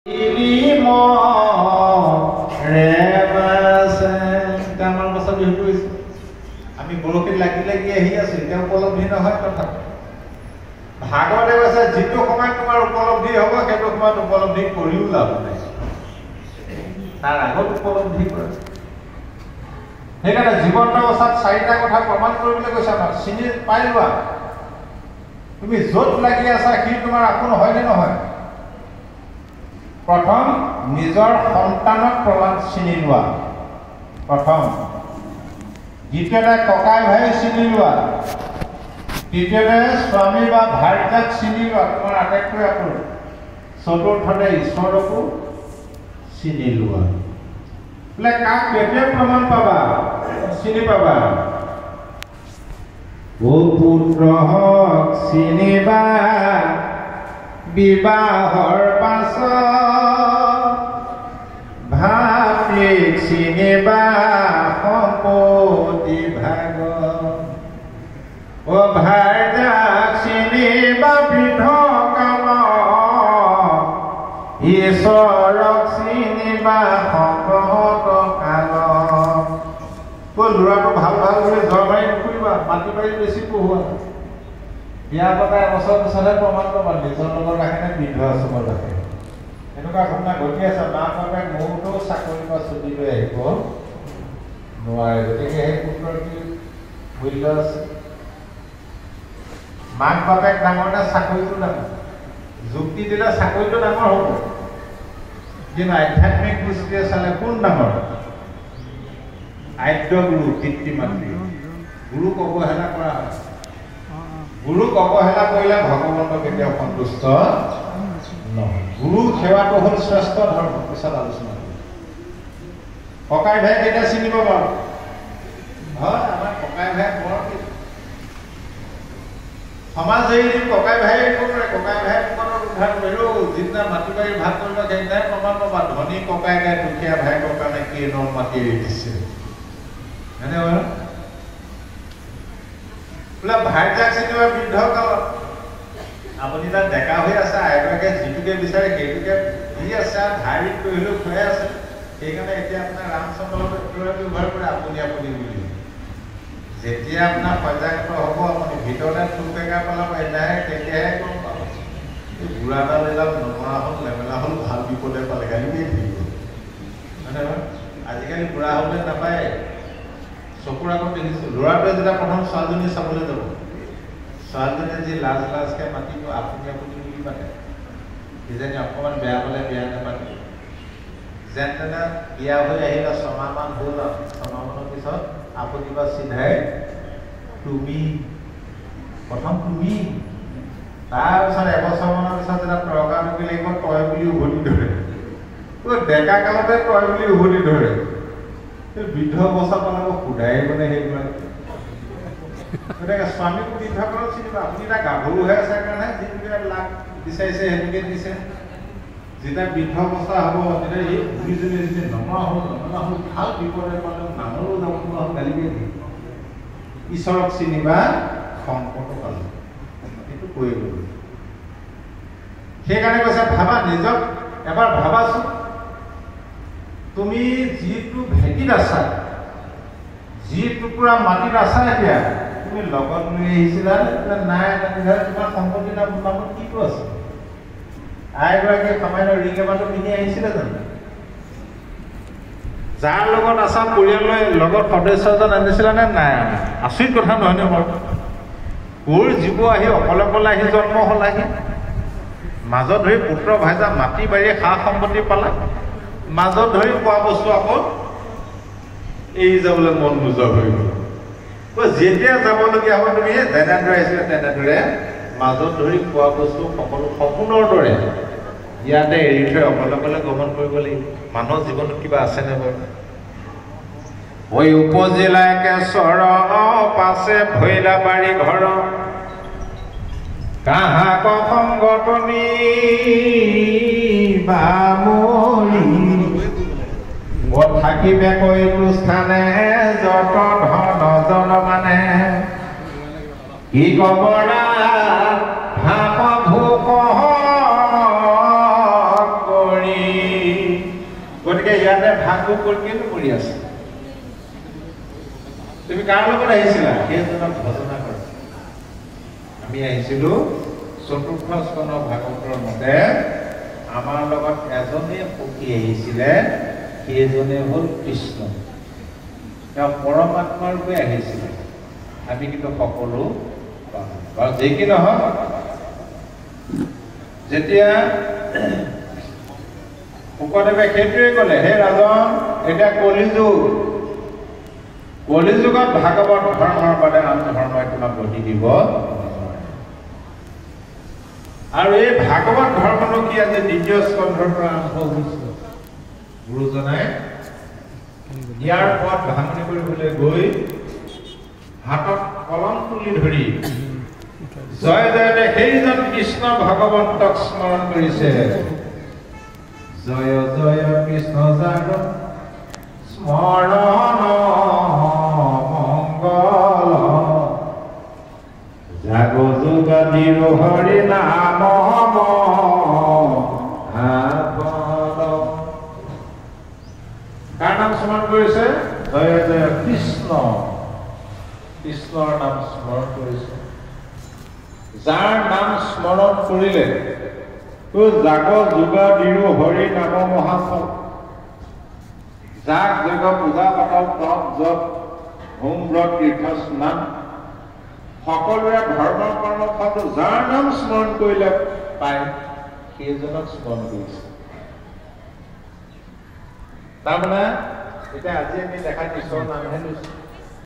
আমি বৰশীত লাগি লাগি আহি আছো, এতিয়া উপলব্ধি নহয় কথা। ভাগৱতে কৈছে যিটো সময়ত তোমাৰ উপলব্ধি হ'ব সেইটো সময়ত উপলব্ধি কৰিও লাভ নাই, তাৰ আগত উপলব্ধি কৰে। সেইকাৰণে জীৱন্ত অৱস্থাত চাৰিটা কথা প্ৰমাণ কৰিবলৈ কৈছে আমাক। চিনি পাই লোৱা তুমি য'ত লাগি আছা সি তোমাৰ আপোন হয়নে নহয়। প্ৰথম নিজৰ সন্তানক প্ৰমাণ চিনি লোৱা, প্ৰথম। দ্বিতীয়তে ককাই ভাই চিনি লোৱা। তৃতীয়তে স্বামী বা ভাৰ্যাক চিনি লোৱা, তোমাৰ আটাইতকৈ আপোন। চতুৰ্থতে ঈশ্বৰকো চিনি লোৱা। বোলে কাক কেতিয়া প্ৰমাণ পাবা চিনি পাবা? ও পুত্ৰক চিনিবা বিবাহৰ পাছত, ভাতৃক চিনিবা সম্পত্তি ভাগ, ও ভাৰ্যাক চিনিবা বৃদ্ধ কাম, ঈশ্বৰক চিনিবা সংকট কাল। ল'ৰাটো ভাল ভাল বুলি জ্বৰ মাৰি নুফুৰিবা, মাটি বাৰী বেছি পঢ়োৱা। বিয়া পতা এবছৰ পিছতহে প্ৰমাণ পাবা নিজৰ লগত ৰাখে নে বৃদ্ধ আশ্ৰমত ৰাখে। এনেকুৱা ঘটনা ঘটি আছে। মাক বাপেক মোৰতো চাকৰি পৰা ছুটি লৈ আহিব নোৱাৰে, গতিকে সেই পুত্ৰৰ কি মূল্য আছে? মাক বাপেক ডাঙৰ নে চাকৰিটো ডাঙৰ? যুক্তি দিলে চাকৰিটো ডাঙৰ হ'ব, কিন্তু আধ্যাত্মিক দৃষ্টিৰে চালে কোন ডাঙৰ? আদ্য গুৰু, পিতৃ মাতৃ। গুৰুক অৱহেলা কৰা হয়। গুৰুক অৱহেলা কৰিলে ভগৱন্ত কেতিয়াও সন্তুষ্ট নহয়। গুৰু সেৱাটো হ'ল শ্ৰেষ্ঠ ধৰ্ম, পিছত আলোচনা কৰিম। ককাই ভাই কেতিয়া চিনিব বাৰু? হয়, আমাৰ ককাই ভাই বৰ সমাজ এৰি ককাই ভাই কৰে, ককাই ভাই উদ্ধাৰ কৰিলো। যিদিনা মাটি বাৰী ভাগ কৰিব সেইদিনাই প্ৰমাণ পাবা ধনী ককাইকে দুখীয়া ভাইকৰ কাৰণে কি ন মাটি এৰি দিছে। বোলে ভাইজাক চিনিবা বৃদ্ধ কালত, আপুনি তাত ডেকা হৈ আছে, আইগৰাকে যিটোকে বিচাৰে সেইটোকে দি আছে, ধাৰিত কৰিলেও খুৱাই আছে। সেইকাৰণে এতিয়া আপোনাৰ ৰামচন্দ্ৰ ব্যৱহাৰ কৰে আপুনি আপুনি বুলি। যেতিয়া আপোনাৰ সজাগত হ'ব, আপুনি ভিতৰতে থুপেকা পেলাব, তেতিয়াহে গম পাব। এই বুঢ়াডাল এডাল নমৰা হ'ল, লেমেলা হ'ল, ভাল বিপদে পালে গালিয়ে থাকিব। হয়নে নহয়? আজিকালি বুঢ়া হ'লে নাপায়। চকুৰ আগত দেখিছো ল'ৰাটোৱে যেতিয়া প্ৰথম ছোৱালীজনী চাবলৈ যাব, ছোৱালীজনীয়ে যি লাজ লাজকে মাতিব, আপুনি আপুনি বুলি মাতে। কিজানি অকণমান বেয়া পালে বিয়া নাপাতিব। যেন তেনে বিয়া হৈ আহিলে, ছমাহমান হ'ল। ছমাহমানৰ পিছত আপুনি বা চিধাই তুমি, প্ৰথম তুমি, তাৰপিছত এবছৰমানৰ পিছত যেতিয়া তৰকা টুকি লাগিব, তই বুলি উভতি ধৰে। ডেকা কালতে তই বুলি উভতি ধৰে। বৃদ্ধ অৱস্থা পালাব সুধাই মানে সেইবিলাক। গতিকে স্বামীক বৃদ্ধ কালত চিনিবা। আপুনি এতিয়া গাভৰু হৈ আছে কাৰণে যিটোকে লাভ বিচাৰিছে সেইটোকে দিছে। যেতিয়া বৃদ্ধ অৱস্থা হ'ব, তেতিয়া এই বুঢ়ীজনী যদি নমৰা হ'ল, ভাল বিপদে পালে নামৰো যাব নোৱাৰা হ'ল, গালিকে দিয়ে। ঈশ্বৰক চিনিবা সংকট পালে, সেইটো কৈ গ'ল। সেইকাৰণে কৈছে ভাবা, নিজক এবাৰ ভাবাচোন। তুমি যিটো ভেটিত আছা, যি টুকুৰা মাটিত আছা, এতিয়া তুমি লগত লৈ আহিছিলা নাই? তোমাৰ সম্পত্তিৰ নামত কিটো আছে? আইগৰাকীয়ে সামান্য ৰিং এবাৰটো পিন্ধি আহিছিলে জানো? যাৰ লগত আছা পৰিয়ালৰ লগত সদস্যজন আনিছিলা নে নাই? আচৰিত কথা নহয়নে বাৰু? ক'ৰ জীৱ আহি অকলে অকলে আহি জন্ম হ'ল, আহি মাজত ধৰি পুত্ৰ ভাইজা মাটি বাৰী সা সম্পত্তি পালা, মাজত ধৰি খোৱা বস্তু আকৌ এৰি যাবলৈ মন নোযোৱা হৈ গ'ল। যেতিয়া যাবলগীয়া হ'ব তুমি যেনেদৰে আহিছিলে তেনেদৰে মাজত ধৰি খোৱা বস্তু সকলো সপোনৰ দৰে ইয়াতে এৰি থৈ অকলে অকলে গ্ৰহণ কৰিব লাগিব। মানুহৰ জীৱনত কিবা আছেনে বাৰু? ঐ উপজিলাকে চৰ পাছে ভৈলা বাৰী ঘৰ, কাহাক সংগতনি বামৰি, থাকিবে কৈতো স্থানে যত ধন জন মানে, কি কবৰা ভাপ ভোক কৰি এতিয়া ইয়াতে ভাগবোৰ কৰি আছে তুমি কাৰ লগত আহিছিলা সেইজনক ভজনা কৰা আমি আহিছিলো চতুৰ্থ স্কন্ধ ভাগৱতৰ মতে আমাৰ লগত এজনে সখী আহিছিলে সেইজনে হ'ল কৃষ্ণ তেওঁ পৰমাত্মাৰ ৰূপে আহিছিলে আমি কিন্তু সকলো বাৰু যে কি নহয় যেতিয়া শুকদেৱে সেইটোৱে ক'লে হে ৰাজন এতিয়া কলিযুগত ভাগৱত ধৰ্মৰ বাদে আন ধৰ্মই তোমাক গতি দিব আৰু এই ভাগৱত ধৰ্মনো কি আজি দ্বিতীয় স্কন্ধৰ পৰা আৰম্ভ হৈছিল গুৰুজনাই ইয়াৰ পথ ভাঙনি কৰিবলৈ গৈ হাতত কলম তুলি ধৰি জয় জয়তে সেইজন কৃষ্ণ ভগৱন্তক স্মৰণ কৰিছে জয় জয় কৃষ্ণ জাগ স্মৰণ মংগল জাগ যোগাদিৰ হৰি নাম কাৰ নাম স্মৰণ কৰিছে জয় জয় কৃষ্ণ কৃষ্ণৰ নাম স্মৰণ কৰিছে যাৰ নাম স্মৰণ কৰিলে জাগ যোগাদিৰ হৰি নাম মহাফল যাক যজ্ঞ পূজা পাতল তপ জপ হোম ব্ৰত তীৰ্থ স্নান সকলোৰে ধৰ্মৰ কৰ্ম ফলটো যাৰ নাম স্মৰণ কৰিলে পায় সেইজনক স্মৰণ কৰিছে তাৰমানে এতিয়া আজি আমি দেখা ঈশ্বৰৰ নামহে লৈছো